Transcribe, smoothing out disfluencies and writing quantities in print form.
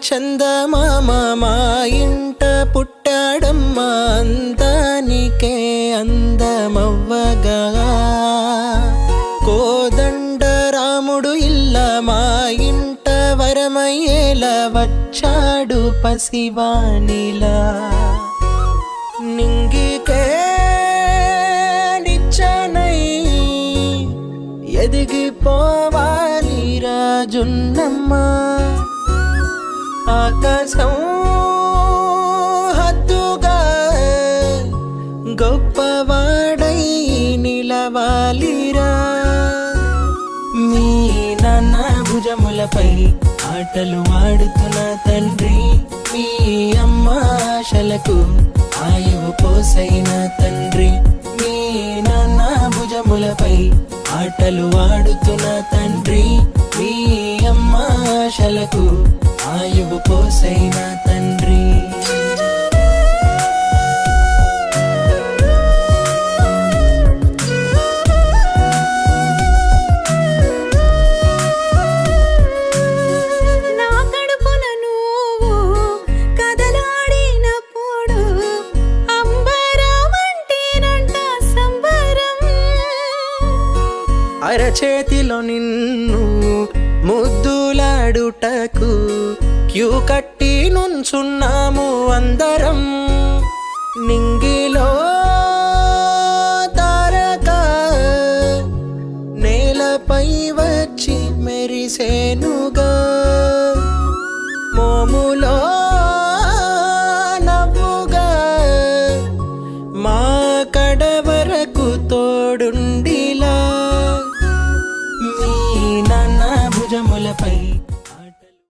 చందమామ మా ఇంట పుట్టాడమ్మా అందానికే అందమవ్వగా కోదండ రాముడు ఇల్ల మా ఇంట వరమయ్యేలా వచ్చాడు పసివానిలా నింగికే నిచ్చనై ఎదిగిపోవాలి రాజున్నమ్మ ఆకాశం హద్దుగా గొప్పవాడై నిలవాలిరా మీ నాన్న భుజములపై ఆటలు ఆడుతున్న తండ్రి మీ అమ్మ ఆశలకు ఆయువు పోసైన తండ్రి మీ నాన్న భుజములపై ఆటలు ఆడుతున్న తండ్రి మీ అమ్మ ఆశలకు ఆయువు పోసైన తండ్రి అరచేతిలో నిన్ను ముద్దులాడుటకు క్యూ కట్టి నుంచున్నాము అందరం నింగిలో తారక నేలపై వచ్చి మెరిసేనుగా మోములో నవ్వుగా మా కడ వరకు తోడుండిలా మీ నాన్న భుజములపై